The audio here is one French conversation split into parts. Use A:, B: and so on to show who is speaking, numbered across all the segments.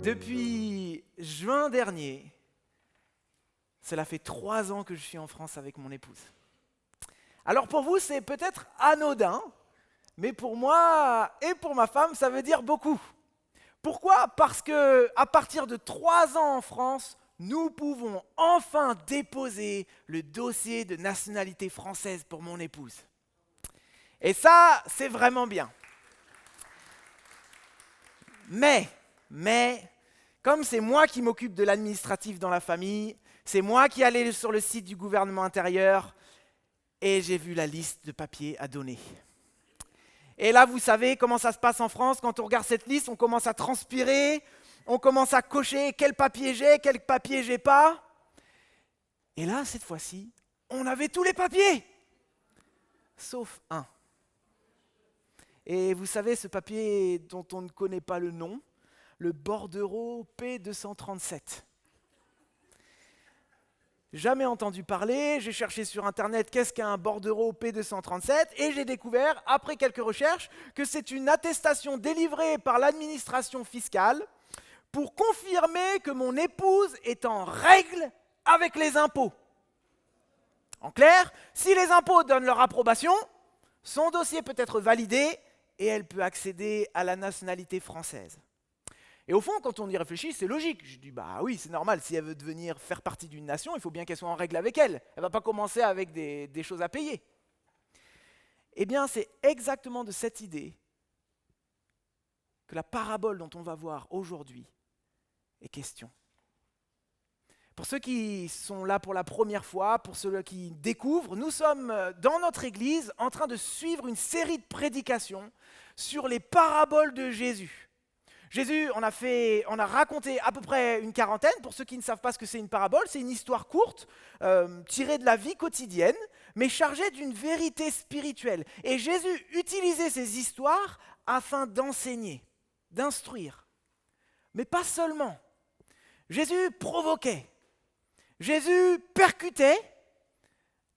A: Depuis juin dernier, cela fait 3 ans que je suis en France avec mon épouse. Alors pour vous, c'est peut-être anodin, mais pour moi et pour ma femme, ça veut dire beaucoup. Pourquoi ? Parce que à partir de 3 ans en France, nous pouvons enfin déposer le dossier de nationalité française pour mon épouse. Et ça, c'est vraiment bien. Mais, comme c'est moi qui m'occupe de l'administratif dans la famille, c'est moi qui allais sur le site du gouvernement intérieur et j'ai vu la liste de papiers à donner. Et là, vous savez comment ça se passe en France, quand on regarde cette liste, on commence à transpirer, on commence à cocher quel papier j'ai pas. Et là, cette fois-ci, on avait tous les papiers, sauf un. Et vous savez, ce papier dont on ne connaît pas le nom, le bordereau P237. Jamais entendu parler, j'ai cherché sur internet qu'est-ce qu'un bordereau P237 et j'ai découvert, après quelques recherches, que c'est une attestation délivrée par l'administration fiscale pour confirmer que mon épouse est en règle avec les impôts. En clair, si les impôts donnent leur approbation, son dossier peut être validé et elle peut accéder à la nationalité française. Et au fond, quand on y réfléchit, c'est logique. Je dis, bah oui, c'est normal, si elle veut devenir faire partie d'une nation, il faut bien qu'elle soit en règle avec elle. Elle ne va pas commencer avec des choses à payer. Eh bien, c'est exactement de cette idée que la parabole dont on va voir aujourd'hui est question. Pour ceux qui sont là pour la première fois, pour ceux qui découvrent, nous sommes dans notre église en train de suivre une série de prédications sur les paraboles de Jésus. Jésus on a raconté à peu près une quarantaine. Pour ceux qui ne savent pas ce que c'est une parabole, c'est une histoire courte, tirée de la vie quotidienne, mais chargée d'une vérité spirituelle. Et Jésus utilisait ces histoires afin d'enseigner, d'instruire. Mais pas seulement. Jésus provoquait, Jésus percutait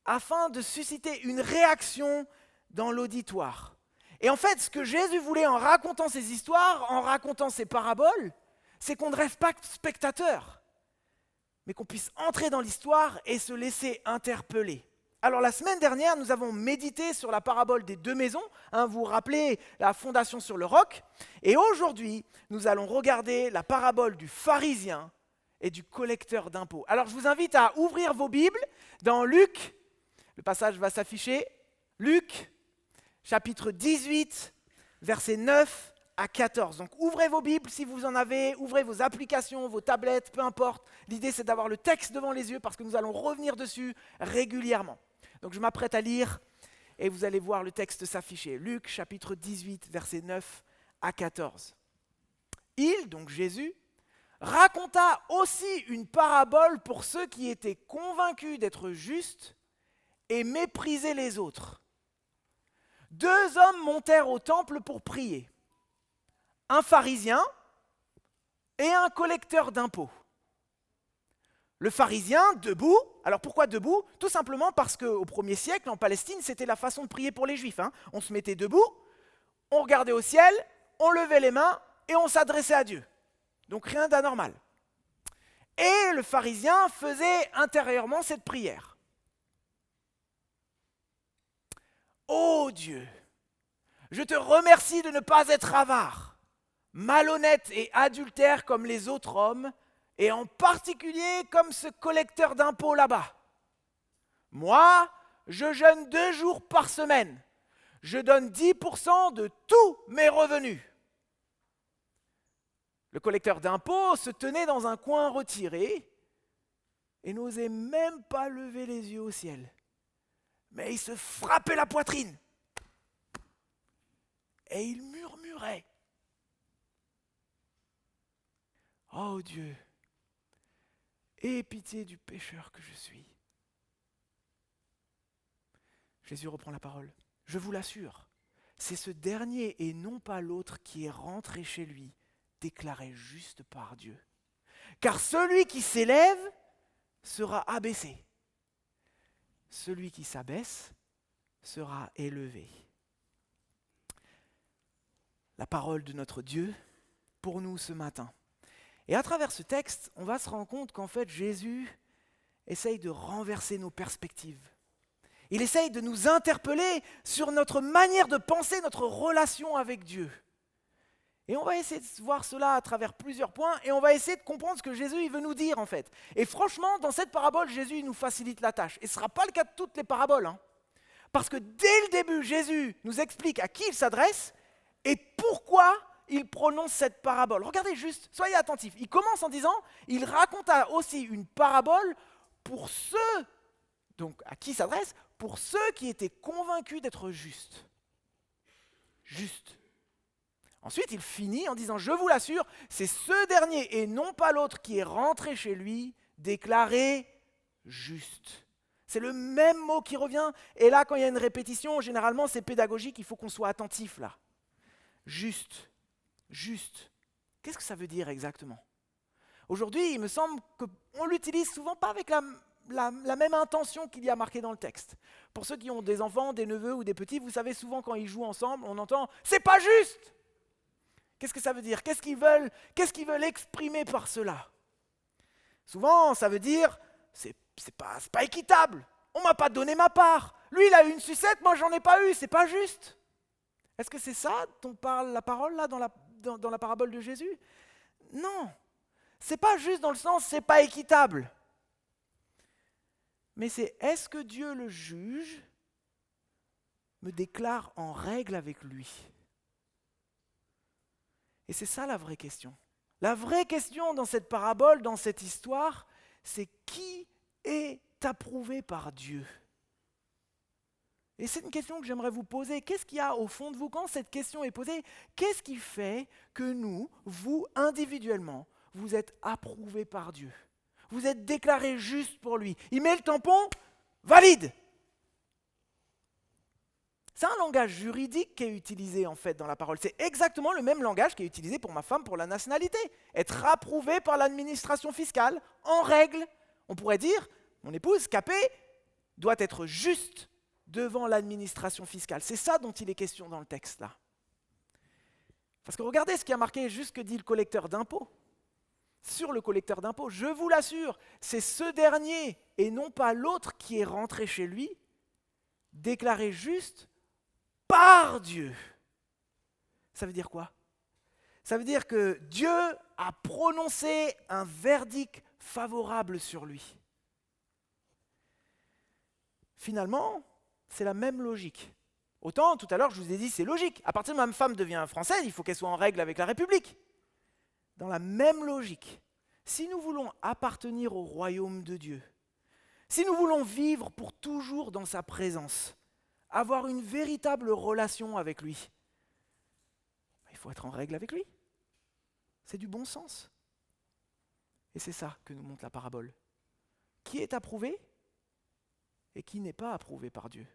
A: afin de susciter une réaction dans l'auditoire. Et en fait, ce que Jésus voulait en racontant ces histoires, en racontant ces paraboles, c'est qu'on ne reste pas spectateur, mais qu'on puisse entrer dans l'histoire et se laisser interpeller. Alors la semaine dernière, nous avons médité sur la parabole des 2 maisons, vous vous rappelez la fondation sur le roc, et aujourd'hui, nous allons regarder la parabole du pharisien et du collecteur d'impôts. Alors je vous invite à ouvrir vos Bibles dans Luc, le passage va s'afficher, Luc, chapitre 18, versets 9 à 14. Donc ouvrez vos Bibles si vous en avez, ouvrez vos applications, vos tablettes, peu importe. L'idée c'est d'avoir le texte devant les yeux parce que nous allons revenir dessus régulièrement. Donc je m'apprête à lire et vous allez voir le texte s'afficher. Luc, chapitre 18, versets 9 à 14. Il, donc Jésus, raconta aussi une parabole pour ceux qui étaient convaincus d'être justes et méprisaient les autres. 2 hommes montèrent au temple pour prier, un pharisien et un collecteur d'impôts. Le pharisien, debout, alors pourquoi debout ? Tout simplement parce qu'au 1er siècle, en Palestine, c'était la façon de prier pour les Juifs. On se mettait debout, on regardait au ciel, on levait les mains et on s'adressait à Dieu. Donc rien d'anormal. Et le pharisien faisait intérieurement cette prière. Ô Dieu, je te remercie de ne pas être avare, malhonnête et adultère comme les autres hommes, et en particulier comme ce collecteur d'impôts là-bas. Moi, je jeûne 2 jours par semaine. Je donne 10% de tous mes revenus. Le collecteur d'impôts se tenait dans un coin retiré et n'osait même pas lever les yeux au ciel. Mais il se frappait la poitrine. Et il murmurait. Oh Dieu, aie pitié du pécheur que je suis. Jésus reprend la parole. Je vous l'assure, c'est ce dernier et non pas l'autre qui est rentré chez lui, déclaré juste par Dieu. Car celui qui s'élève sera abaissé. Celui qui s'abaisse sera élevé. La parole de notre Dieu pour nous ce matin. Et à travers ce texte, on va se rendre compte qu'en fait, Jésus essaye de renverser nos perspectives. Il essaye de nous interpeller sur notre manière de penser, notre relation avec Dieu. Et on va essayer de voir cela à travers plusieurs points, et on va essayer de comprendre ce que Jésus il veut nous dire en fait. Et franchement, dans cette parabole, Jésus il nous facilite la tâche. Et ce ne sera pas le cas de toutes les paraboles. Parce que dès le début, Jésus nous explique à qui il s'adresse et pourquoi il prononce cette parabole. Regardez juste, soyez attentifs. Il commence en disant, il raconte aussi une parabole pour ceux, donc à qui il s'adresse, pour ceux qui étaient convaincus d'être justes. Justes. Ensuite, il finit en disant, je vous l'assure, c'est ce dernier et non pas l'autre qui est rentré chez lui, déclaré juste. C'est le même mot qui revient. Et là, quand il y a une répétition, généralement, c'est pédagogique, il faut qu'on soit attentif là. Juste. Juste. Qu'est-ce que ça veut dire exactement ? Aujourd'hui, il me semble qu'on l'utilise souvent pas avec la même intention qu'il y a marqué dans le texte. Pour ceux qui ont des enfants, des neveux ou des petits, vous savez souvent quand ils jouent ensemble, on entend « c'est pas juste !» Qu'est-ce que ça veut dire ? Qu'est-ce qu'ils veulent exprimer par cela ? Souvent, ça veut dire « c'est pas équitable, on m'a pas donné ma part, lui il a eu une sucette, moi j'en ai pas eu, c'est pas juste !» Est-ce que c'est ça dont parle la parole là dans la parabole de Jésus ? Non, c'est pas juste dans le sens c'est pas équitable. Mais c'est est-ce que Dieu le juge me déclare en règle avec lui ? Et c'est ça la vraie question. La vraie question dans cette parabole, dans cette histoire, c'est qui est approuvé par Dieu ? Et c'est une question que j'aimerais vous poser. Qu'est-ce qu'il y a au fond de vous quand cette question est posée ? Qu'est-ce qui fait que nous, vous, individuellement, vous êtes approuvés par Dieu ? Vous êtes déclarés justes pour lui. Il met le tampon, valide. C'est un langage juridique qui est utilisé en fait dans la parole. C'est exactement le même langage qui est utilisé pour ma femme pour la nationalité. Être approuvé par l'administration fiscale, en règle. On pourrait dire, mon épouse, Capé, doit être juste devant l'administration fiscale. C'est ça dont il est question dans le texte là. Parce que regardez ce qui a marqué, juste ce que dit le collecteur d'impôts. Sur le collecteur d'impôts, je vous l'assure, c'est ce dernier et non pas l'autre qui est rentré chez lui, déclaré juste par Dieu. Ça veut dire quoi ? Ça veut dire que Dieu a prononcé un verdict favorable sur lui. Finalement, c'est la même logique. Autant, tout à l'heure, je vous ai dit, c'est logique. À partir du moment où ma femme devient française, il faut qu'elle soit en règle avec la République. Dans la même logique, si nous voulons appartenir au royaume de Dieu, si nous voulons vivre pour toujours dans sa présence, avoir une véritable relation avec lui, il faut être en règle avec lui. C'est du bon sens. Et c'est ça que nous montre la parabole. Qui est approuvé et qui n'est pas approuvé par Dieu.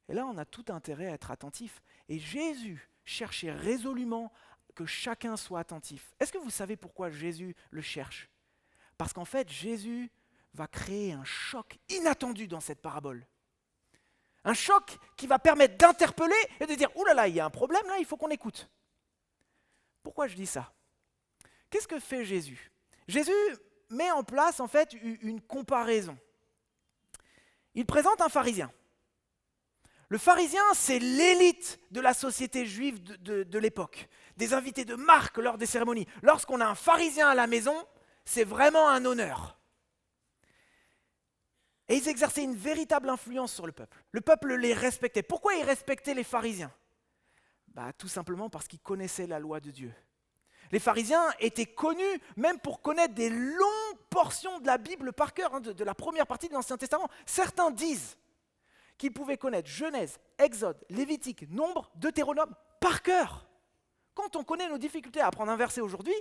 A: Et là, on a tout intérêt à être attentif. Et Jésus cherchait résolument que chacun soit attentif. Est-ce que vous savez pourquoi Jésus le cherche ? Parce qu'en fait, Jésus va créer un choc inattendu dans cette parabole. Un choc qui va permettre d'interpeller et de dire « Ouh là là, il y a un problème là, il faut qu'on écoute ». Pourquoi je dis ça ? Qu'est-ce que fait Jésus ? Jésus met en place en fait une comparaison. Il présente un pharisien. Le pharisien, c'est l'élite de la société juive de l'époque, des invités de marque lors des cérémonies. Lorsqu'on a un pharisien à la maison, c'est vraiment un honneur. Et ils exerçaient une véritable influence sur le peuple. Le peuple les respectait. Pourquoi ils respectaient les pharisiens ? Tout simplement parce qu'ils connaissaient la loi de Dieu. Les pharisiens étaient connus même pour connaître des longues portions de la Bible par cœur, de la première partie de l'Ancien Testament. Certains disent qu'ils pouvaient connaître Genèse, Exode, Lévitique, Nombre, Deutéronome par cœur. Quand on connaît nos difficultés à apprendre un verset aujourd'hui,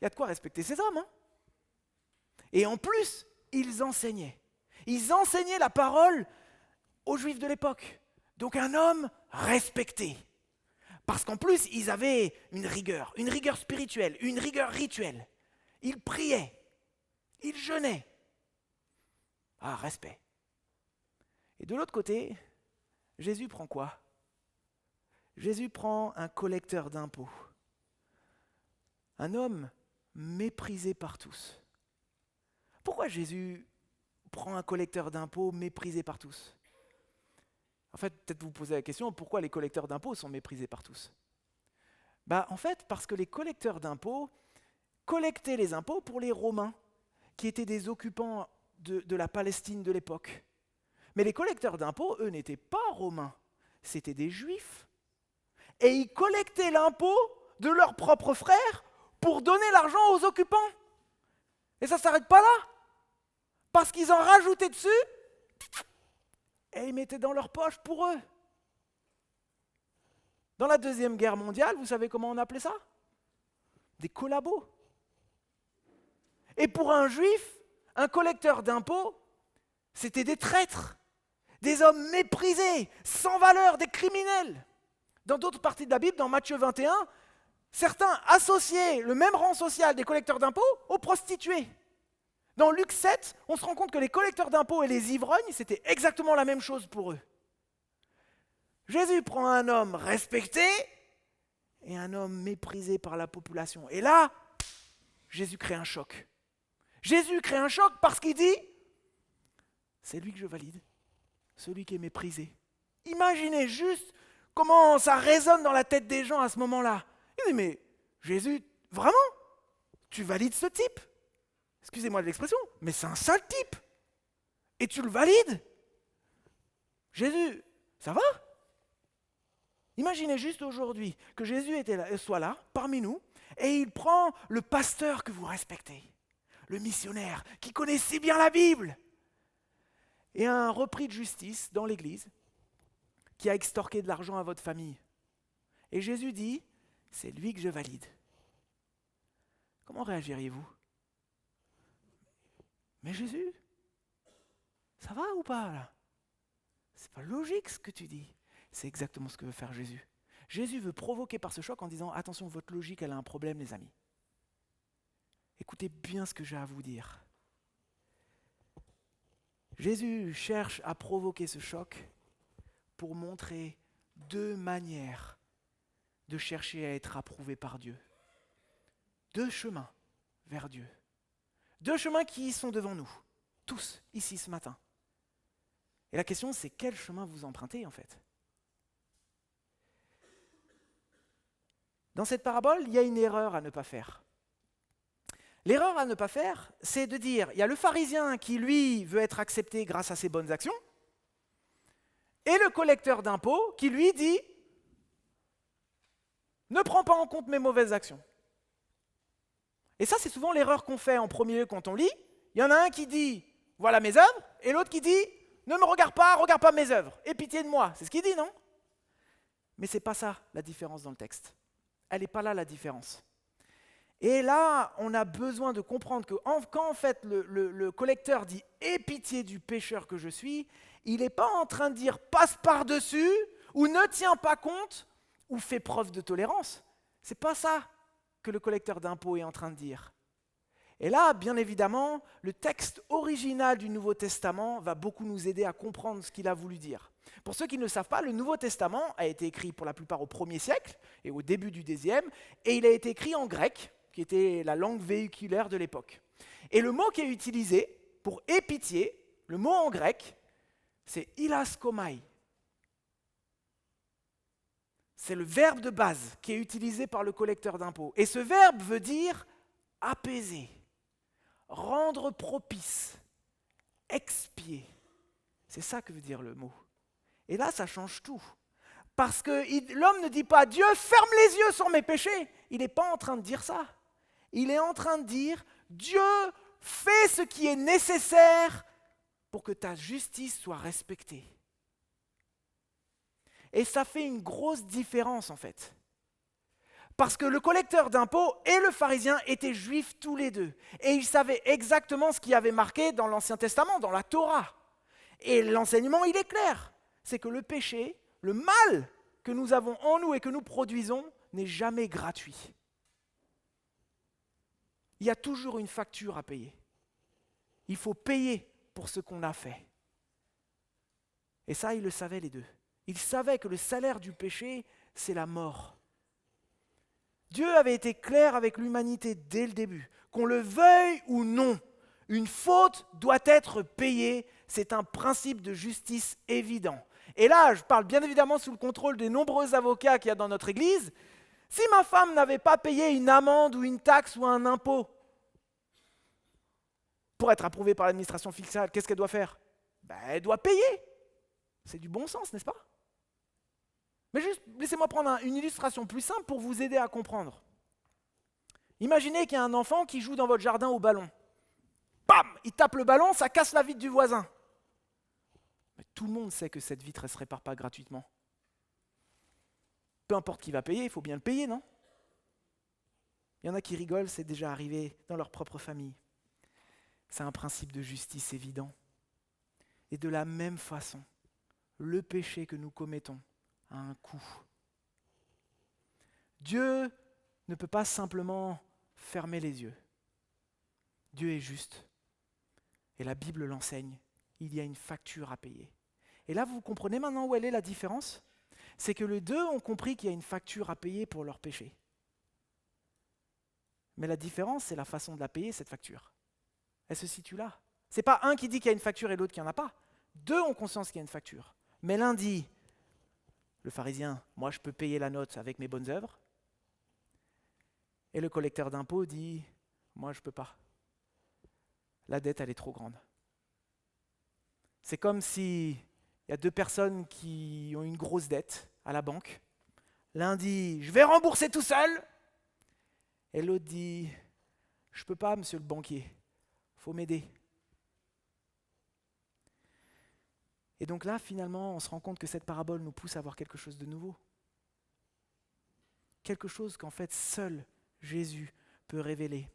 A: il y a de quoi respecter ces hommes. Et en plus, ils enseignaient. Ils enseignaient la parole aux Juifs de l'époque. Donc un homme respecté. Parce qu'en plus, ils avaient une rigueur spirituelle, une rigueur rituelle. Ils priaient, ils jeûnaient. Respect. Et de l'autre côté, Jésus prend quoi ? Jésus prend un collecteur d'impôts. Un homme méprisé par tous. Pourquoi Jésus prend un collecteur d'impôts méprisé par tous? En fait, peut-être vous posez la question, pourquoi les collecteurs d'impôts sont méprisés par tous? En fait, parce que les collecteurs d'impôts collectaient les impôts pour les Romains, qui étaient des occupants de la Palestine de l'époque. Mais les collecteurs d'impôts, eux, n'étaient pas romains, c'était des juifs. Et ils collectaient l'impôt de leurs propres frères pour donner l'argent aux occupants. Et ça ne s'arrête pas là, parce qu'ils en rajoutaient dessus et ils mettaient dans leur poche pour eux. Dans la Deuxième Guerre mondiale, vous savez comment on appelait ça? Des collabos. Et pour un juif, un collecteur d'impôts, c'était des traîtres, des hommes méprisés, sans valeur, des criminels. Dans d'autres parties de la Bible, dans Matthieu 21, certains associaient le même rang social des collecteurs d'impôts aux prostituées. Dans Luc 7, on se rend compte que les collecteurs d'impôts et les ivrognes, c'était exactement la même chose pour eux. Jésus prend un homme respecté et un homme méprisé par la population. Et là, Jésus crée un choc. Jésus crée un choc parce qu'il dit, c'est lui que je valide, celui qui est méprisé. Imaginez juste comment ça résonne dans la tête des gens à ce moment-là. Il dit, mais Jésus, vraiment, tu valides ce type? Excusez-moi de l'expression, mais c'est un sale type. Et tu le valides? Jésus, ça va? Imaginez juste aujourd'hui que Jésus soit là, parmi nous, et il prend le pasteur que vous respectez, le missionnaire, qui connaît si bien la Bible, et un repris de justice dans l'église, qui a extorqué de l'argent à votre famille. Et Jésus dit, c'est lui que je valide. Comment réagiriez-vous? Mais Jésus, ça va ou pas là? C'est pas logique ce que tu dis. C'est exactement ce que veut faire Jésus. Jésus veut provoquer par ce choc en disant, attention, votre logique, elle a un problème, les amis. Écoutez bien ce que j'ai à vous dire. Jésus cherche à provoquer ce choc pour montrer deux manières de chercher à être approuvé par Dieu. Deux chemins vers Dieu. Deux chemins qui sont devant nous, tous, ici ce matin. Et la question, c'est quel chemin vous empruntez en fait? Dans cette parabole, il y a une erreur à ne pas faire. L'erreur à ne pas faire, c'est de dire, il y a le pharisien qui, lui, veut être accepté grâce à ses bonnes actions, et le collecteur d'impôts qui, lui, dit, ne prends pas en compte mes mauvaises actions. Et ça, c'est souvent l'erreur qu'on fait en premier lieu quand on lit. Il y en a un qui dit, voilà mes œuvres, et l'autre qui dit, ne me regarde pas mes œuvres, aie pitié de moi. C'est ce qu'il dit, non? Mais ce n'est pas ça la différence dans le texte. Elle n'est pas là la différence. Et là, on a besoin de comprendre que quand en fait le collecteur dit « aie pitié du pécheur que je suis », il n'est pas en train de dire « passe par-dessus » ou « ne tiens pas compte » ou « fais preuve de tolérance ». Ce n'est pas ça que le collecteur d'impôts est en train de dire. Et là, bien évidemment, le texte original du Nouveau Testament va beaucoup nous aider à comprendre ce qu'il a voulu dire. Pour ceux qui ne le savent pas, le Nouveau Testament a été écrit pour la plupart au 1er siècle et au début du 2e, et il a été écrit en grec, qui était la langue véhiculaire de l'époque. Et le mot qui est utilisé pour « aie pitié », le mot en grec, c'est « ilaskomai ». C'est le verbe de base qui est utilisé par le collecteur d'impôts. Et ce verbe veut dire « apaiser ». Rendre propice, expier. C'est ça que veut dire le mot. Et là, ça change tout. Parce que l'homme ne dit pas « Dieu, ferme les yeux sur mes péchés ». Il n'est pas en train de dire ça. Il est en train de dire « Dieu, fais ce qui est nécessaire pour que ta justice soit respectée ». Et ça fait une grosse différence en fait. Parce que le collecteur d'impôts et le pharisien étaient juifs tous les deux. Et ils savaient exactement ce qui avait marqué dans l'Ancien Testament, dans la Torah. Et l'enseignement, il est clair. C'est que le péché, le mal que nous avons en nous et que nous produisons, n'est jamais gratuit. Il y a toujours une facture à payer. Il faut payer pour ce qu'on a fait. Et ça, ils le savaient les deux. Ils savaient que le salaire du péché, c'est la mort. Dieu avait été clair avec l'humanité dès le début. Qu'on le veuille ou non, une faute doit être payée. C'est un principe de justice évident. Et là, je parle bien évidemment sous le contrôle des nombreux avocats qu'il y a dans notre Église. Si ma femme n'avait pas payé une amende ou une taxe ou un impôt pour être approuvée par l'administration fiscale, qu'est-ce qu'elle doit faire? Elle doit payer. C'est du bon sens, n'est-ce pas? Mais juste, laissez-moi prendre une illustration plus simple pour vous aider à comprendre. Imaginez qu'il y a un enfant qui joue dans votre jardin au ballon. Bam! Il tape le ballon, ça casse la vitre du voisin. Mais tout le monde sait que cette vitre, elle ne se répare pas gratuitement. Peu importe qui va payer, il faut bien le payer, non? Il y en a qui rigolent, c'est déjà arrivé dans leur propre famille. C'est un principe de justice évident. Et de la même façon, le péché que nous commettons a un coût. Dieu ne peut pas simplement fermer les yeux. Dieu est juste. Et la Bible l'enseigne. Il y a une facture à payer. Et là, vous comprenez maintenant où elle est la différence? C'est que les deux ont compris qu'il y a une facture à payer pour leur péché. Mais la différence, c'est la façon de la payer, cette facture. Elle se situe là. Ce n'est pas un qui dit qu'il y a une facture et l'autre qui n'en a pas. Deux ont conscience qu'il y a une facture. Mais l'un dit, le pharisien, moi je peux payer la note avec mes bonnes œuvres. Et le collecteur d'impôts dit, moi je ne peux pas. La dette, elle est trop grande. C'est comme s'il y a deux personnes qui ont une grosse dette à la banque. L'un dit, je vais rembourser tout seul. Et l'autre dit, je ne peux pas, monsieur le banquier, il faut m'aider. Et donc là, finalement, on se rend compte que cette parabole nous pousse à voir quelque chose de nouveau. Quelque chose qu'en fait, seul Jésus peut révéler.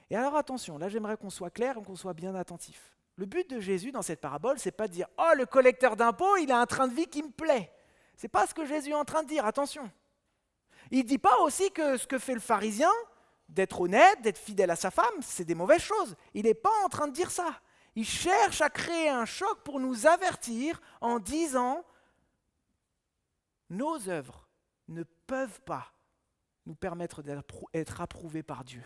A: Et alors attention, là j'aimerais qu'on soit clair et qu'on soit bien attentif. Le but de Jésus dans cette parabole, c'est pas de dire « Oh, le collecteur d'impôts, il a un train de vie qui me plaît ». C'est pas ce que Jésus est en train de dire, attention. Il ne dit pas aussi que ce que fait le pharisien, d'être honnête, d'être fidèle à sa femme, c'est des mauvaises choses. Il n'est pas en train de dire ça. Il cherche à créer un choc pour nous avertir en disant « Nos œuvres ne peuvent pas nous permettre d'être approuvés par Dieu ».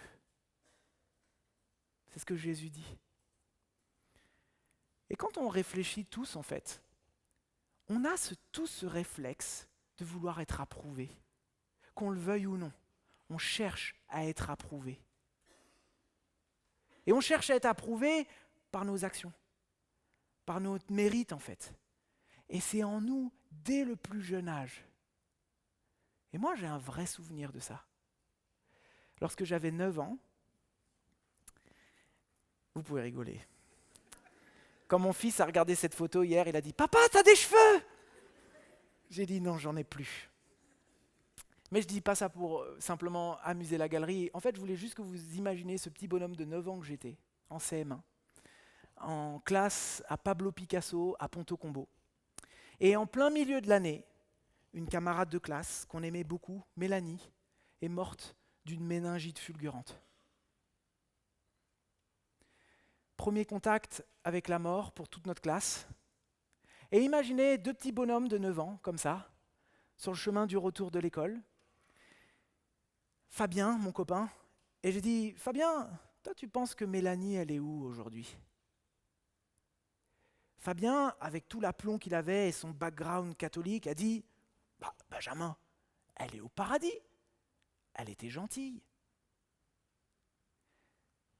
A: C'est ce que Jésus dit. Et quand on réfléchit tous, en fait, on a tous ce réflexe de vouloir être approuvé. Qu'on le veuille ou non, on cherche à être approuvé. Et on cherche à être approuvé par nos actions, par notre mérite en fait. Et c'est en nous dès le plus jeune âge. Et moi j'ai un vrai souvenir de ça. Lorsque j'avais 9 ans, vous pouvez rigoler. Quand mon fils a regardé cette photo hier, il a dit « Papa, t'as des cheveux ?» J'ai dit « Non, j'en ai plus. » Mais je ne dis pas ça pour simplement amuser la galerie. En fait, je voulais juste que vous imaginez ce petit bonhomme de 9 ans que j'étais, en CM1, en classe à Pablo Picasso, à Ponto Combo. Et en plein milieu de l'année, une camarade de classe qu'on aimait beaucoup, Mélanie, est morte d'une méningite fulgurante. Premier contact avec la mort pour toute notre classe. Et imaginez deux petits bonhommes de 9 ans, comme ça, sur le chemin du retour de l'école. Fabien, mon copain, et j'ai dit, Fabien, toi tu penses que Mélanie, elle est où aujourd'hui? Fabien, avec tout l'aplomb qu'il avait et son background catholique, a dit, Benjamin, elle est au paradis, elle était gentille.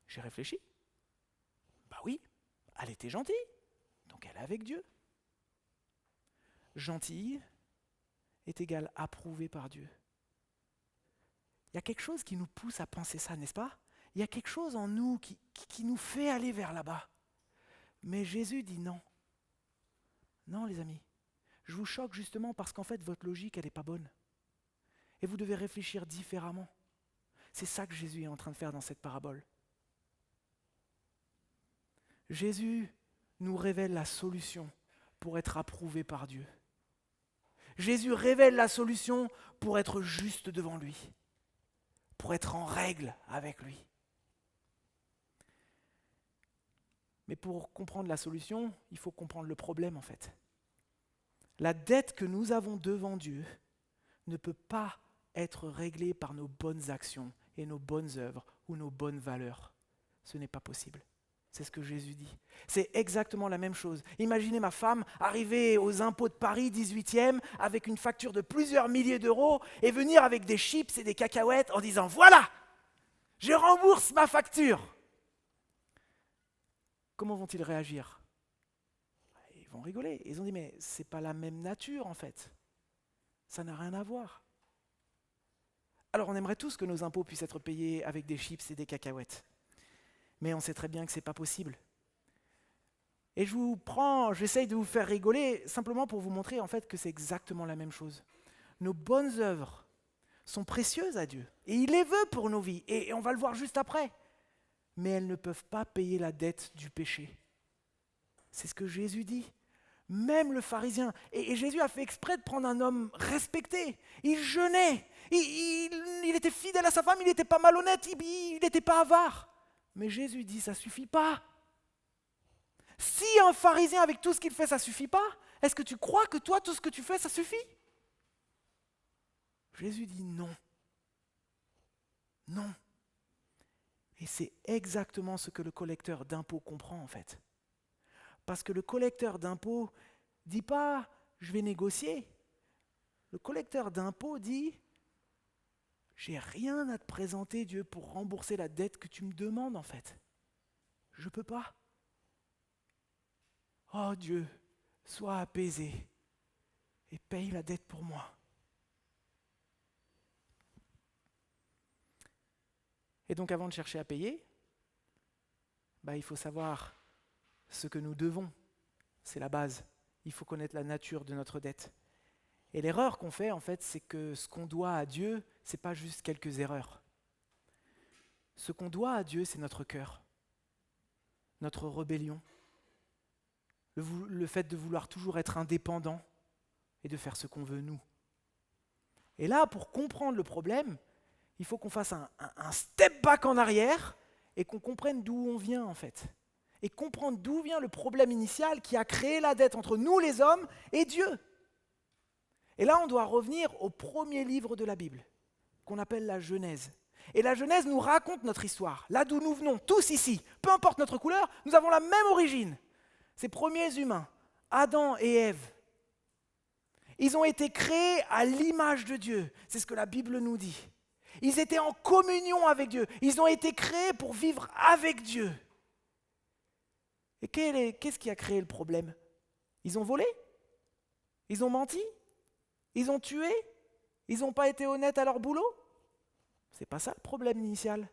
A: J'ai réfléchi, oui, elle était gentille, donc elle est avec Dieu. Gentille est égal approuvé par Dieu. Il y a quelque chose qui nous pousse à penser ça, n'est-ce pas? Il y a quelque chose en nous qui nous fait aller vers là-bas. Mais Jésus dit non. Non, les amis. Je vous choque justement parce qu'en fait, votre logique, elle n'est pas bonne. Et vous devez réfléchir différemment. C'est ça que Jésus est en train de faire dans cette parabole. Jésus nous révèle la solution pour être approuvé par Dieu. Jésus révèle la solution pour être juste devant lui, pour être en règle avec lui. Mais pour comprendre la solution, il faut comprendre le problème en fait. La dette que nous avons devant Dieu ne peut pas être réglé par nos bonnes actions et nos bonnes œuvres ou nos bonnes valeurs. Ce n'est pas possible. C'est ce que Jésus dit. C'est exactement la même chose. Imaginez ma femme arriver aux impôts de Paris 18e avec une facture de plusieurs milliers d'euros et venir avec des chips et des cacahuètes en disant « Voilà, je rembourse ma facture !» Comment vont-ils réagir ? Ils vont rigoler. Ils ont dit « Mais ce n'est pas la même nature en fait. Ça n'a rien à voir. » Alors on aimerait tous que nos impôts puissent être payés avec des chips et des cacahuètes. Mais on sait très bien que ce n'est pas possible. Et j'essaye de vous faire rigoler simplement pour vous montrer en fait que c'est exactement la même chose. Nos bonnes œuvres sont précieuses à Dieu. Et il les veut pour nos vies. Et on va le voir juste après. Mais elles ne peuvent pas payer la dette du péché. C'est ce que Jésus dit. Même le pharisien. Et Jésus a fait exprès de prendre un homme respecté. Il jeûnait. Il était fidèle à sa femme. Il n'était pas malhonnête. Il n'était pas avare. Mais Jésus dit, ça ne suffit pas. Si un pharisien, avec tout ce qu'il fait, ça ne suffit pas, est-ce que tu crois que toi, tout ce que tu fais, ça suffit ? Jésus dit non. Non. Et c'est exactement ce que le collecteur d'impôts comprend en fait. Parce que le collecteur d'impôts ne dit pas « je vais négocier ». Le collecteur d'impôts dit « j'ai rien à te présenter Dieu pour rembourser la dette que tu me demandes en fait. Je ne peux pas. Oh Dieu, sois apaisé et paye la dette pour moi. » Et donc avant de chercher à payer, il faut savoir ce que nous devons. C'est la base. Il faut connaître la nature de notre dette. Et l'erreur qu'on fait, en fait, c'est que ce qu'on doit à Dieu, ce n'est pas juste quelques erreurs. Ce qu'on doit à Dieu, c'est notre cœur, notre rébellion, le fait de vouloir toujours être indépendant et de faire ce qu'on veut nous. Et là, pour comprendre le problème, il faut qu'on fasse un step back en arrière et qu'on comprenne d'où on vient en fait. Et comprendre d'où vient le problème initial qui a créé la dette entre nous les hommes et Dieu. Et là, on doit revenir au premier livre de la Bible, qu'on appelle la Genèse. Et la Genèse nous raconte notre histoire, là d'où nous venons, tous ici. Peu importe notre couleur, nous avons la même origine. Ces premiers humains, Adam et Ève, ils ont été créés à l'image de Dieu. C'est ce que la Bible nous dit. Ils étaient en communion avec Dieu. Ils ont été créés pour vivre avec Dieu. Et qu'est-ce qui a créé le problème ? Ils ont volé ? Ils ont menti ? Ils ont tué ? Ils n'ont pas été honnêtes à leur boulot ? C'est pas ça le problème initial.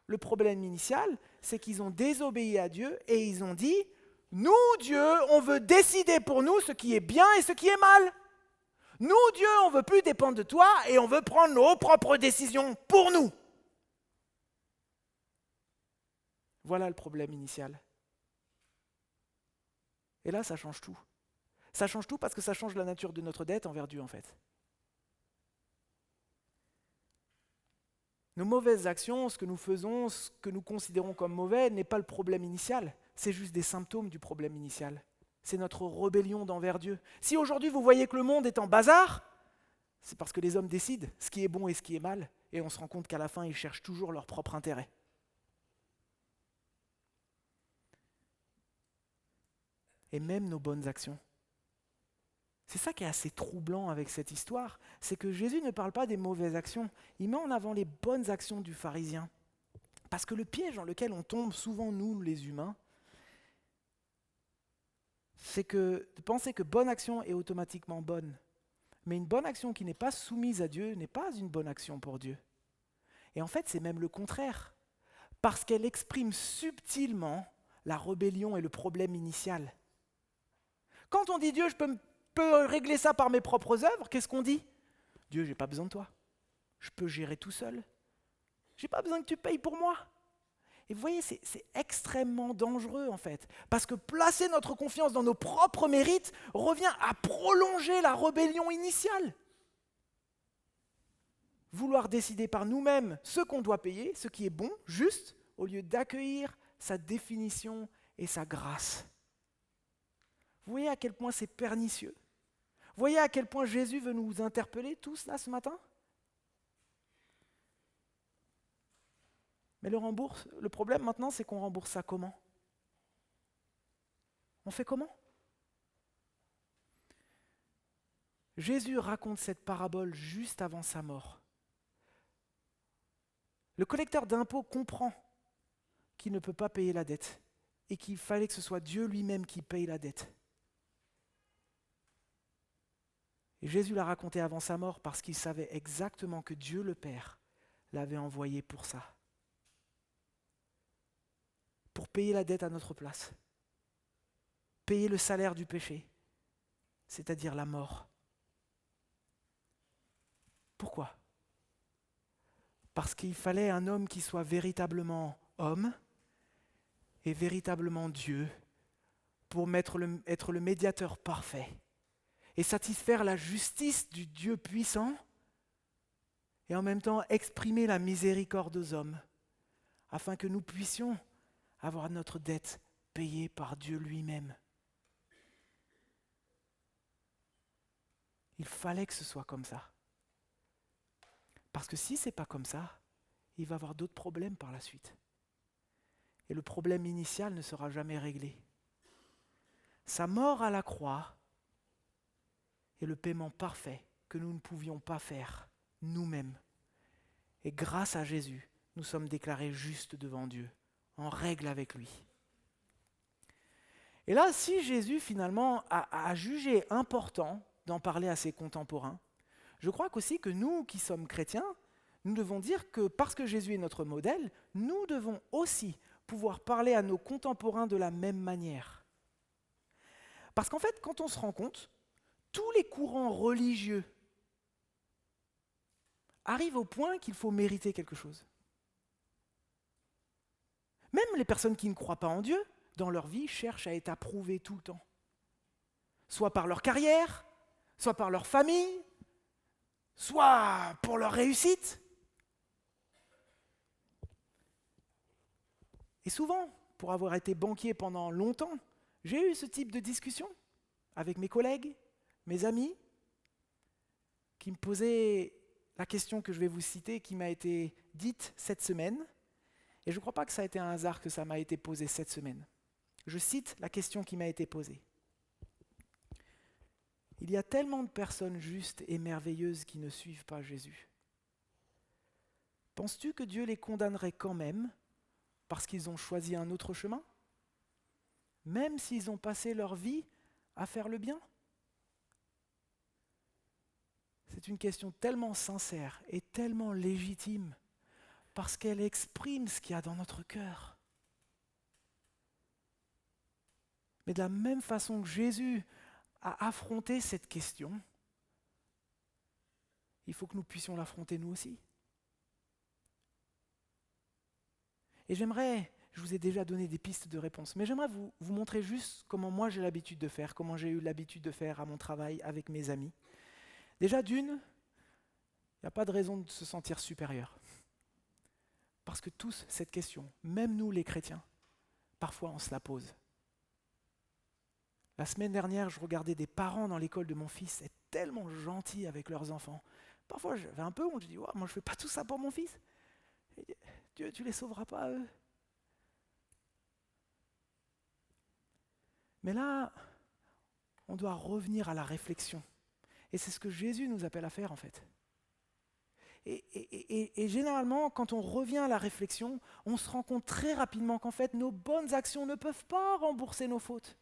A: Le problème initial, c'est qu'ils ont désobéi à Dieu et ils ont dit « Nous, Dieu, on veut décider pour nous ce qui est bien et ce qui est mal. Nous, Dieu, on ne veut plus dépendre de toi et on veut prendre nos propres décisions pour nous. » Voilà le problème initial. Et là, ça change tout. Ça change tout parce que ça change la nature de notre dette envers Dieu, en fait. Nos mauvaises actions, ce que nous faisons, ce que nous considérons comme mauvais, n'est pas le problème initial. C'est juste des symptômes du problème initial. C'est notre rébellion d'envers Dieu. Si aujourd'hui vous voyez que le monde est en bazar, c'est parce que les hommes décident ce qui est bon et ce qui est mal, et on se rend compte qu'à la fin, ils cherchent toujours leur propre intérêt. Et même nos bonnes actions. C'est ça qui est assez troublant avec cette histoire, c'est que Jésus ne parle pas des mauvaises actions, il met en avant les bonnes actions du pharisien. Parce que le piège dans lequel on tombe souvent, nous les humains, c'est de penser que bonne action est automatiquement bonne. Mais une bonne action qui n'est pas soumise à Dieu n'est pas une bonne action pour Dieu. Et en fait, c'est même le contraire, parce qu'elle exprime subtilement la rébellion et le problème initial. Quand on dit Dieu, je peux régler ça par mes propres œuvres, qu'est-ce qu'on dit ? Dieu, j'ai pas besoin de toi. Je peux gérer tout seul. J'ai pas besoin que tu payes pour moi. Et vous voyez, c'est extrêmement dangereux en fait, parce que placer notre confiance dans nos propres mérites revient à prolonger la rébellion initiale. Vouloir décider par nous-mêmes ce qu'on doit payer, ce qui est bon, juste, au lieu d'accueillir sa définition et sa grâce. Vous voyez à quel point c'est pernicieux ? Vous voyez à quel point Jésus veut nous interpeller tous là ce matin ? Mais le problème maintenant, c'est qu'on rembourse ça comment? On fait comment? Jésus raconte cette parabole juste avant sa mort. Le collecteur d'impôts comprend qu'il ne peut pas payer la dette et qu'il fallait que ce soit Dieu lui-même qui paye la dette. Et Jésus l'a raconté avant sa mort parce qu'il savait exactement que Dieu le Père l'avait envoyé pour ça. Pour payer la dette à notre place. Payer le salaire du péché, c'est-à-dire la mort. Pourquoi? Parce qu'il fallait un homme qui soit véritablement homme et véritablement Dieu pour être le médiateur parfait et satisfaire la justice du Dieu puissant et en même temps exprimer la miséricorde aux hommes afin que nous puissions avoir notre dette payée par Dieu lui-même. Il fallait que ce soit comme ça. Parce que si ce n'est pas comme ça, il va y avoir d'autres problèmes par la suite. Et le problème initial ne sera jamais réglé. Sa mort à la croix est le paiement parfait que nous ne pouvions pas faire nous-mêmes. Et grâce à Jésus, nous sommes déclarés justes devant Dieu, en règle avec lui. Et là, si Jésus finalement a jugé important d'en parler à ses contemporains, je crois qu'aussi que nous qui sommes chrétiens, nous devons dire que parce que Jésus est notre modèle, nous devons aussi pouvoir parler à nos contemporains de la même manière. Parce qu'en fait, quand on se rend compte, tous les courants religieux arrivent au point qu'il faut mériter quelque chose. Même les personnes qui ne croient pas en Dieu, dans leur vie, cherchent à être approuvées tout le temps. Soit par leur carrière, soit par leur famille, soit pour leur réussite. Et souvent, pour avoir été banquier pendant longtemps, j'ai eu ce type de discussion avec mes collègues, mes amis, qui me posaient la question que je vais vous citer, qui m'a été dite cette semaine. Et je ne crois pas que ça a été un hasard que ça m'a été posé cette semaine. Je cite la question qui m'a été posée. Il y a tellement de personnes justes et merveilleuses qui ne suivent pas Jésus. Penses-tu que Dieu les condamnerait quand même parce qu'ils ont choisi un autre chemin? Même s'ils ont passé leur vie à faire le bien? C'est une question tellement sincère et tellement légitime parce qu'elle exprime ce qu'il y a dans notre cœur. Mais de la même façon que Jésus a affronté cette question, il faut que nous puissions l'affronter nous aussi. Et je vous ai déjà donné des pistes de réponse, mais j'aimerais vous montrer juste comment moi j'ai l'habitude de faire, comment j'ai eu l'habitude de faire à mon travail avec mes amis. Déjà d'une, il n'y a pas de raison de se sentir supérieur. Parce que tous, cette question, même nous les chrétiens, parfois on se la pose. La semaine dernière, je regardais des parents dans l'école de mon fils, être tellement gentils avec leurs enfants. Parfois, j'avais un peu honte, je dis, moi je ne fais pas tout ça pour mon fils. Dieu, tu ne les sauveras pas, eux. Mais là, on doit revenir à la réflexion. Et c'est ce que Jésus nous appelle à faire, en fait. Et généralement, quand on revient à la réflexion, on se rend compte très rapidement qu'en fait, nos bonnes actions ne peuvent pas rembourser nos fautes.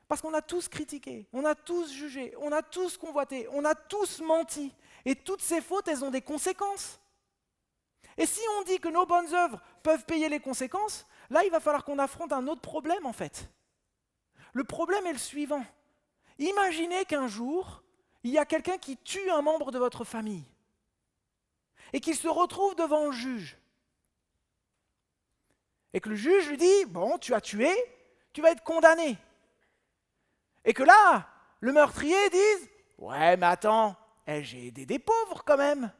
A: Parce qu'on a tous critiqué, on a tous jugé, on a tous convoité, on a tous menti. Et toutes ces fautes, elles ont des conséquences. Et si on dit que nos bonnes œuvres peuvent payer les conséquences, là, il va falloir qu'on affronte un autre problème, en fait. Le problème est le suivant. Imaginez qu'un jour, il y a quelqu'un qui tue un membre de votre famille et qu'il se retrouve devant le juge. Et que le juge lui dit, bon, tu as tué, tu vas être condamné. Et que là, le meurtrier dise, ouais, mais attends, j'ai aidé des pauvres quand même.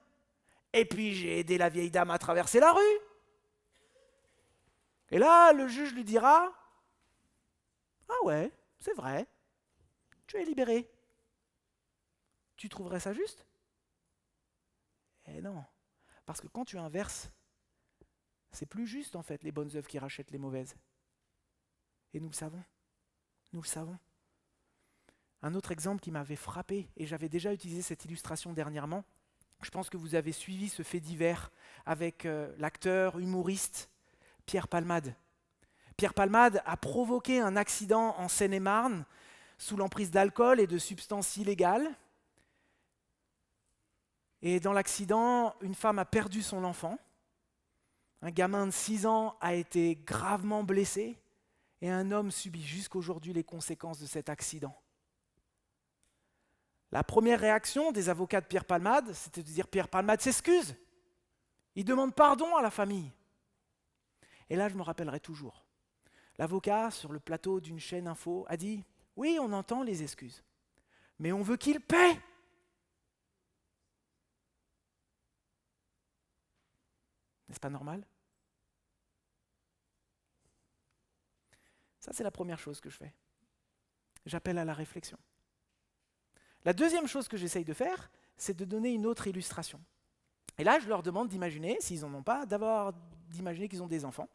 A: Et puis j'ai aidé la vieille dame à traverser la rue. Et là, le juge lui dira, ah ouais, c'est vrai, tu es libéré. Tu trouverais ça juste? Eh non, Parce que quand tu inverses, c'est plus juste en fait les bonnes œuvres qui rachètent les mauvaises. Et nous le savons. Nous le savons. Un autre exemple qui m'avait frappé, et j'avais déjà utilisé cette illustration dernièrement, je pense que vous avez suivi ce fait divers avec l'acteur, humoriste Pierre Palmade. Pierre Palmade a provoqué un accident en Seine-et-Marne sous l'emprise d'alcool et de substances illégales. Et dans l'accident, une femme a perdu son enfant. Un gamin de 6 ans a été gravement blessé. Et un homme subit jusqu'aujourd'hui les conséquences de cet accident. La première réaction des avocats de Pierre Palmade, c'était de dire Pierre Palmade s'excuse. Il demande pardon à la famille. Et là, je me rappellerai toujours. L'avocat, sur le plateau d'une chaîne info, a dit « Oui, on entend les excuses, mais on veut qu'il paie !» N'est-ce pas normal ? Ça, c'est la première chose que je fais. J'appelle à la réflexion. La deuxième chose que j'essaye de faire, c'est de donner une autre illustration. Et là, je leur demande d'imaginer, s'ils n'en ont pas, d'imaginer qu'ils ont des enfants,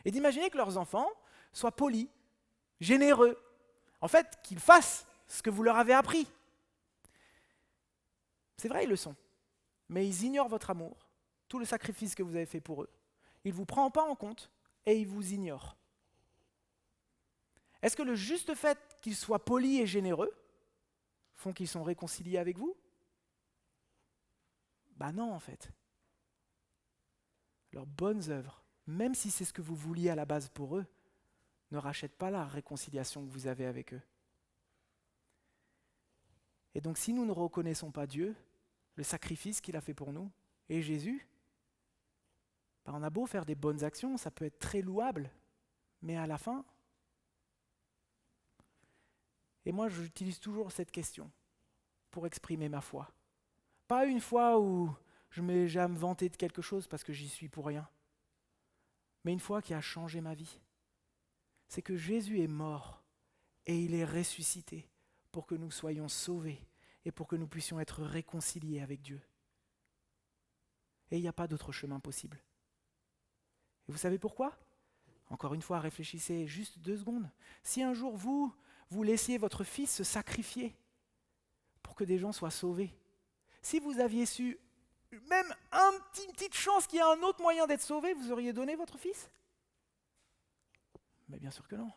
A: et d'imaginer que leurs enfants soient polis, généreux, en fait, qu'ils fassent ce que vous leur avez appris. C'est vrai, ils le sont, mais ils ignorent votre amour, tout le sacrifice que vous avez fait pour eux. Ils ne vous prennent pas en compte et ils vous ignorent. Est-ce que le juste fait qu'ils soient polis et généreux font qu'ils sont réconciliés avec vous ? Ben non, en fait. Leurs bonnes œuvres, même si c'est ce que vous vouliez à la base pour eux, ne rachètent pas la réconciliation que vous avez avec eux. Et donc si nous ne reconnaissons pas Dieu, le sacrifice qu'il a fait pour nous, et Jésus, ben on a beau faire des bonnes actions, ça peut être très louable, mais à la fin... Et moi, j'utilise toujours cette question pour exprimer ma foi. Pas une foi où je mets à me vanter de quelque chose parce que j'y suis pour rien, mais une foi qui a changé ma vie. C'est que Jésus est mort et il est ressuscité pour que nous soyons sauvés et pour que nous puissions être réconciliés avec Dieu. Et il n'y a pas d'autre chemin possible. Et vous savez pourquoi ? Encore une fois, réfléchissez juste 2 secondes. Si un jour vous laissiez votre fils se sacrifier pour que des gens soient sauvés, si vous aviez su même une petite chance qu'il y ait un autre moyen d'être sauvé, vous auriez donné votre fils ? Mais bien sûr que non.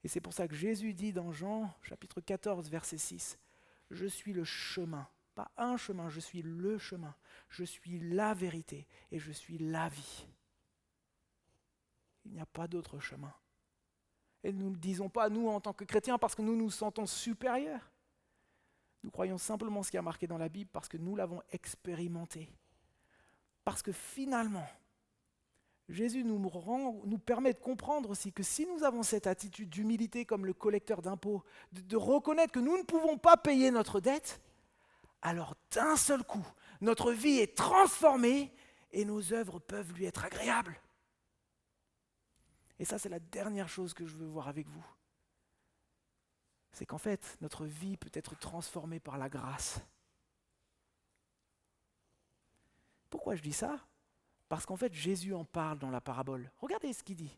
A: Et c'est pour ça que Jésus dit dans Jean chapitre 14, verset 6, « Je suis le chemin, pas un chemin, je suis le chemin, je suis la vérité et je suis la vie. » Il n'y a pas d'autre chemin. Et nous ne le disons pas, nous, en tant que chrétiens, parce que nous nous sentons supérieurs. Nous croyons simplement ce qui est marqué dans la Bible parce que nous l'avons expérimenté. Parce que finalement, Jésus nous permet de comprendre aussi que si nous avons cette attitude d'humilité comme le collecteur d'impôts, de reconnaître que nous ne pouvons pas payer notre dette, alors d'un seul coup, notre vie est transformée et nos œuvres peuvent lui être agréables. Et ça, c'est la dernière chose que je veux voir avec vous. C'est qu'en fait, notre vie peut être transformée par la grâce. Pourquoi je dis ça ? Parce qu'en fait, Jésus en parle dans la parabole. Regardez ce qu'il dit.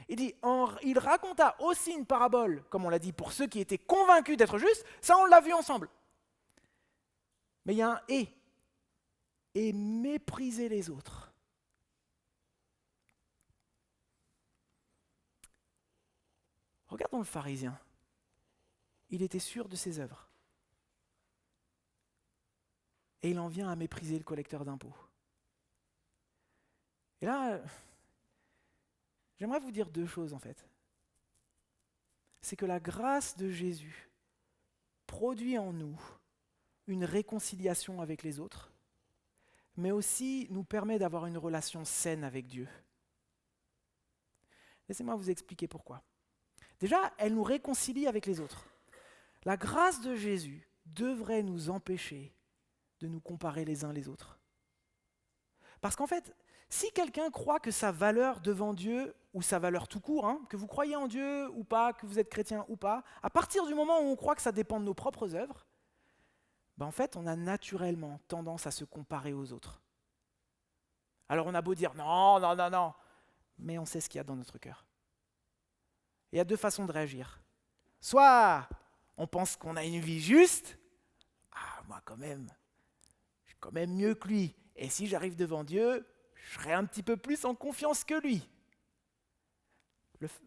A: Il raconta aussi une parabole, comme on l'a dit, pour ceux qui étaient convaincus d'être justes. Ça, on l'a vu ensemble. Mais il y a un « et ». Et mépriser les autres. Regardons le pharisien. Il était sûr de ses œuvres. Et il en vient à mépriser le collecteur d'impôts. Et là, j'aimerais vous dire 2 choses en fait. C'est que la grâce de Jésus produit en nous une réconciliation avec les autres, mais aussi nous permet d'avoir une relation saine avec Dieu. Laissez-moi vous expliquer pourquoi. Déjà, elle nous réconcilie avec les autres. La grâce de Jésus devrait nous empêcher de nous comparer les uns les autres. Parce qu'en fait, si quelqu'un croit que sa valeur devant Dieu, ou sa valeur tout court, que vous croyez en Dieu ou pas, que vous êtes chrétien ou pas, à partir du moment où on croit que ça dépend de nos propres œuvres, en fait, on a naturellement tendance à se comparer aux autres. Alors on a beau dire non, non, non, non, mais on sait ce qu'il y a dans notre cœur. Il y a deux façons de réagir. Soit on pense qu'on a une vie juste, moi quand même, je suis quand même mieux que lui. Et si j'arrive devant Dieu, je serai un petit peu plus en confiance que lui.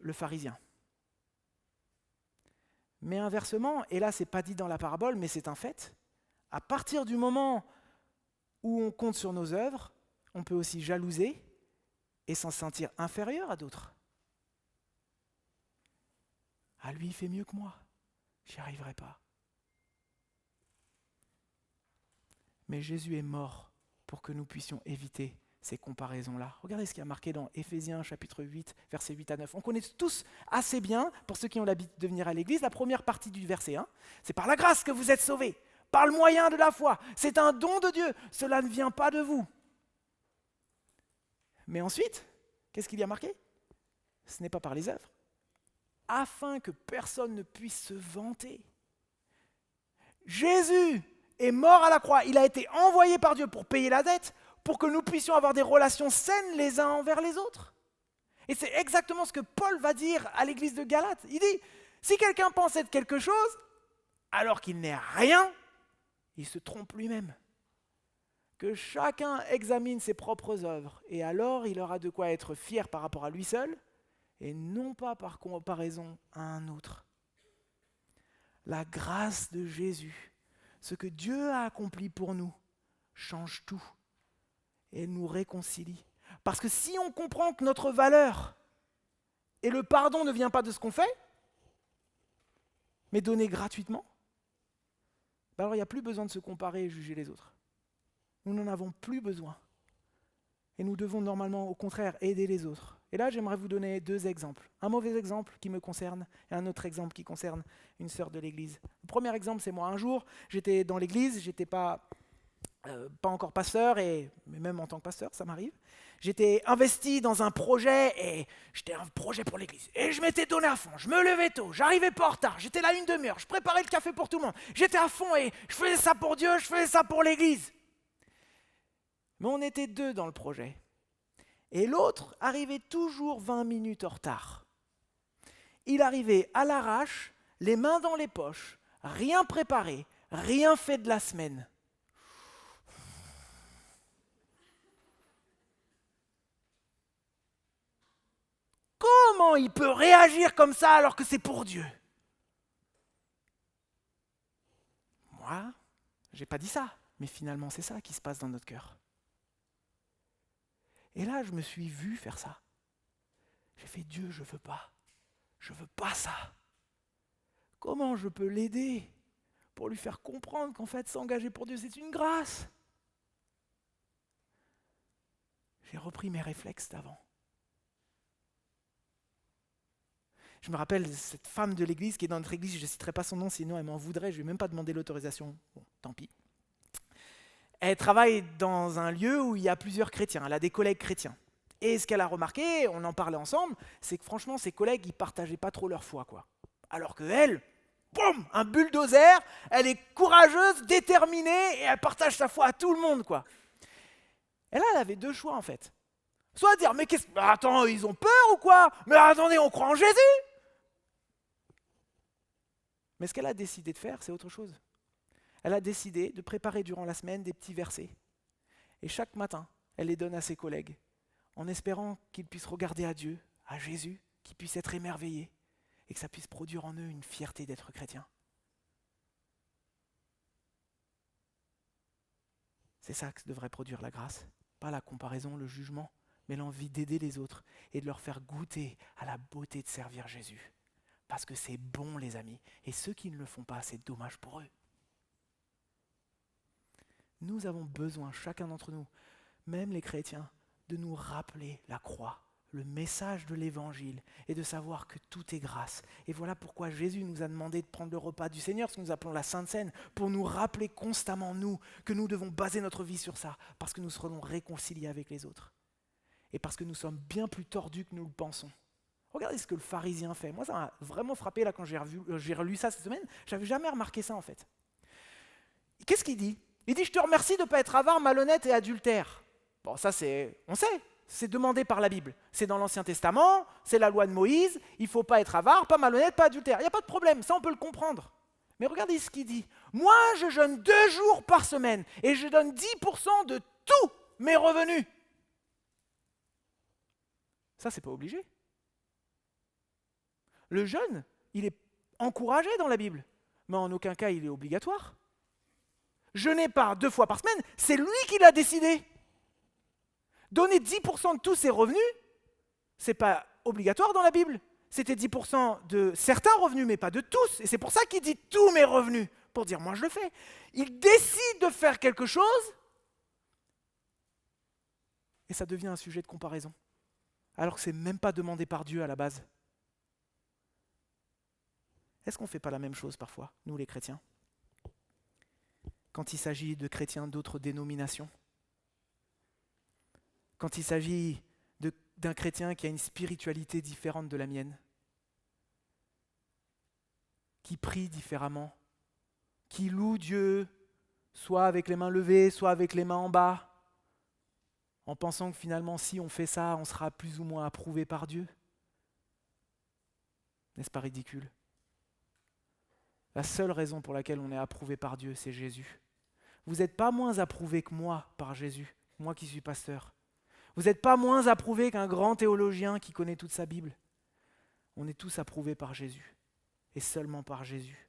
A: Le pharisien. Mais inversement, et là c'est pas dit dans la parabole, mais c'est un fait, à partir du moment où on compte sur nos œuvres, on peut aussi jalouser et s'en sentir inférieur à d'autres. Ah, lui, il fait mieux que moi, j'y arriverai pas. Mais Jésus est mort pour que nous puissions éviter ces comparaisons-là. Regardez ce qui est marqué dans Éphésiens chapitre 8, versets 8 à 9. On connaît tous assez bien, pour ceux qui ont l'habitude de venir à l'église, la première partie du verset 1. C'est par la grâce que vous êtes sauvés, par le moyen de la foi. C'est un don de Dieu, cela ne vient pas de vous. Mais ensuite, qu'est-ce qu'il y a marqué ? Ce n'est pas par les œuvres, afin que personne ne puisse se vanter. Jésus est mort à la croix, il a été envoyé par Dieu pour payer la dette, pour que nous puissions avoir des relations saines les uns envers les autres. Et c'est exactement ce que Paul va dire à l'église de Galate. Il dit, si quelqu'un pense être quelque chose, alors qu'il n'est rien, il se trompe lui-même. Que chacun examine ses propres œuvres, et alors il aura de quoi être fier par rapport à lui seul, et non pas par comparaison à un autre. La grâce de Jésus, ce que Dieu a accompli pour nous, change tout et nous réconcilie. Parce que si on comprend que notre valeur et le pardon ne vient pas de ce qu'on fait, mais donné gratuitement, alors il n'y a plus besoin de se comparer et juger les autres. Nous n'en avons plus besoin. Et nous devons normalement, au contraire, aider les autres. Et là, j'aimerais vous donner deux exemples. Un mauvais exemple qui me concerne et un autre exemple qui concerne une sœur de l'église. Le premier exemple, c'est moi. Un jour, j'étais dans l'église, j'étais pas encore pasteur, mais même en tant que pasteur, ça m'arrive. J'étais investi dans un projet, et j'étais un projet pour l'église. Et je m'étais donné à fond, je me levais tôt, j'arrivais pas en retard, j'étais là une demi-heure, je préparais le café pour tout le monde. J'étais à fond et je faisais ça pour Dieu, je faisais ça pour l'église. Mais on était deux dans le projet. Et l'autre arrivait toujours 20 minutes en retard. Il arrivait à l'arrache, les mains dans les poches, rien préparé, rien fait de la semaine. Comment il peut réagir comme ça alors que c'est pour Dieu ? Moi, j'ai pas dit ça, mais finalement c'est ça qui se passe dans notre cœur. Et là, je me suis vu faire ça. J'ai fait, Dieu, je veux pas ça. Comment je peux l'aider pour lui faire comprendre qu'en fait, s'engager pour Dieu, c'est une grâce ? J'ai repris mes réflexes d'avant. Je me rappelle cette femme de l'église qui est dans notre église, je ne citerai pas son nom, sinon elle m'en voudrait, je ne lui ai même pas demandé l'autorisation. Bon, tant pis. Elle travaille dans un lieu où il y a plusieurs chrétiens, elle a des collègues chrétiens. Et ce qu'elle a remarqué, on en parlait ensemble, c'est que franchement, ses collègues, ils ne partageaient pas trop leur foi, quoi. Alors qu'elle, boum, un bulldozer, elle est courageuse, déterminée, et elle partage sa foi à tout le monde, quoi. Et là, elle avait deux choix, en fait. Soit dire, mais attends, ils ont peur ou quoi ? Mais attendez, on croit en Jésus ? Mais ce qu'elle a décidé de faire, c'est autre chose. Elle a décidé de préparer durant la semaine des petits versets. Et chaque matin, elle les donne à ses collègues, en espérant qu'ils puissent regarder à Dieu, à Jésus, qu'ils puissent être émerveillés, et que ça puisse produire en eux une fierté d'être chrétiens. C'est ça que devrait produire la grâce. Pas la comparaison, le jugement, mais l'envie d'aider les autres et de leur faire goûter à la beauté de servir Jésus. Parce que c'est bon, les amis. Et ceux qui ne le font pas, c'est dommage pour eux. Nous avons besoin, chacun d'entre nous, même les chrétiens, de nous rappeler la croix, le message de l'évangile et de savoir que tout est grâce. Et voilà pourquoi Jésus nous a demandé de prendre le repas du Seigneur, ce que nous appelons la Sainte Seine, pour nous rappeler constamment, nous, que nous devons baser notre vie sur ça, parce que nous serons réconciliés avec les autres. Et parce que nous sommes bien plus tordus que nous le pensons. Regardez ce que le pharisien fait. Moi, ça m'a vraiment frappé là quand j'ai relu ça cette semaine. Je n'avais jamais remarqué ça en fait. Qu'est-ce qu'il dit ? Il dit, je te remercie de ne pas être avare, malhonnête et adultère. Bon, ça on sait, c'est demandé par la Bible. C'est dans l'Ancien Testament, c'est la loi de Moïse, il ne faut pas être avare, pas malhonnête, pas adultère. Il n'y a pas de problème, ça on peut le comprendre. Mais regardez ce qu'il dit. Moi, je jeûne 2 jours par semaine et je donne 10% de tous mes revenus. Ça, c'est pas obligé. Le jeûne, il est encouragé dans la Bible, mais en aucun cas il est obligatoire. Jeûner pas 2 fois par semaine, c'est lui qui l'a décidé. Donner 10% de tous ses revenus, c'est pas obligatoire dans la Bible. C'était 10% de certains revenus, mais pas de tous. Et c'est pour ça qu'il dit tous mes revenus, pour dire moi je le fais. Il décide de faire quelque chose, et ça devient un sujet de comparaison. Alors que ce n'est même pas demandé par Dieu à la base. Est-ce qu'on ne fait pas la même chose parfois, nous les chrétiens, quand il s'agit de chrétiens d'autres dénominations? Quand il s'agit d'un chrétien qui a une spiritualité différente de la mienne, qui prie différemment, qui loue Dieu, soit avec les mains levées, soit avec les mains en bas, en pensant que finalement, si on fait ça, on sera plus ou moins approuvé par Dieu. N'est-ce pas ridicule? La seule raison pour laquelle on est approuvé par Dieu, c'est Jésus. Vous n'êtes pas moins approuvé que moi par Jésus, moi qui suis pasteur. Vous n'êtes pas moins approuvé qu'un grand théologien qui connaît toute sa Bible. On est tous approuvés par Jésus, et seulement par Jésus.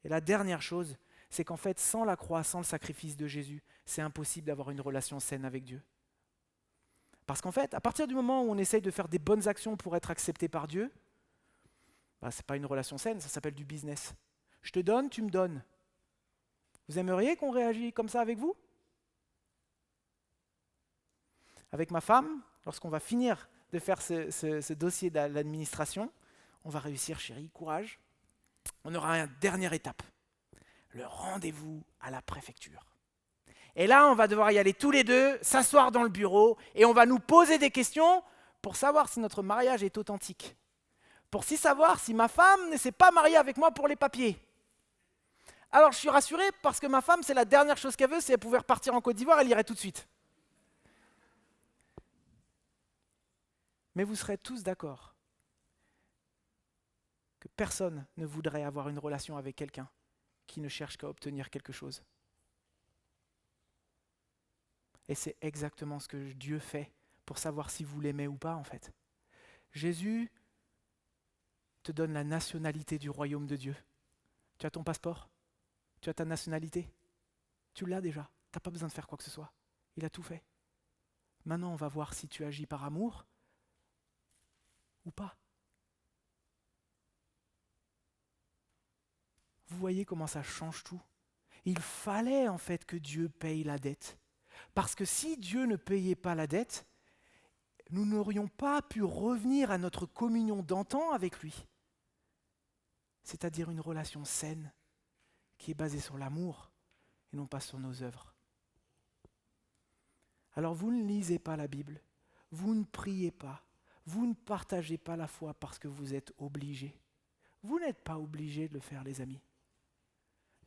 A: Et la dernière chose, c'est qu'en fait, sans la croix, sans le sacrifice de Jésus, c'est impossible d'avoir une relation saine avec Dieu. Parce qu'en fait, à partir du moment où on essaye de faire des bonnes actions pour être accepté par Dieu, ce n'est pas une relation saine, ça s'appelle du business. Je te donne, tu me donnes. Vous aimeriez qu'on réagisse comme ça avec vous? Avec ma femme, lorsqu'on va finir de faire ce dossier de l'administration, on va réussir, chérie, courage. On aura une dernière étape, le rendez-vous à la préfecture. Et là, on va devoir y aller tous les deux, s'asseoir dans le bureau, et on va nous poser des questions pour savoir si notre mariage est authentique. Pour savoir si ma femme ne s'est pas mariée avec moi pour les papiers. Alors je suis rassuré parce que ma femme, c'est la dernière chose qu'elle veut, si elle pouvait repartir en Côte d'Ivoire, elle irait tout de suite. Mais vous serez tous d'accord que personne ne voudrait avoir une relation avec quelqu'un qui ne cherche qu'à obtenir quelque chose. Et c'est exactement ce que Dieu fait pour savoir si vous l'aimez ou pas, en fait. Jésus te donne la nationalité du royaume de Dieu. Tu as ton passeport, tu as ta nationalité, tu l'as déjà, tu n'as pas besoin de faire quoi que ce soit. Il a tout fait. Maintenant, on va voir si tu agis par amour ou pas. Vous voyez comment ça change tout? Il fallait en fait que Dieu paye la dette. Parce que si Dieu ne payait pas la dette, nous n'aurions pas pu revenir à notre communion d'antan avec lui. C'est-à-dire une relation saine qui est basée sur l'amour et non pas sur nos œuvres. Alors vous ne lisez pas la Bible, vous ne priez pas, vous ne partagez pas la foi parce que vous êtes obligés. Vous n'êtes pas obligés de le faire, les amis.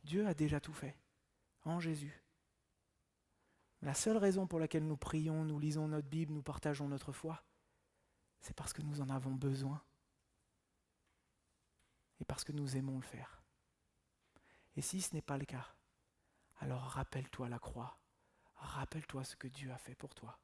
A: Dieu a déjà tout fait, en Jésus. La seule raison pour laquelle nous prions, nous lisons notre Bible, nous partageons notre foi, c'est parce que nous en avons besoin. Et parce que nous aimons le faire. Et si ce n'est pas le cas, alors rappelle-toi la croix. Rappelle-toi ce que Dieu a fait pour toi.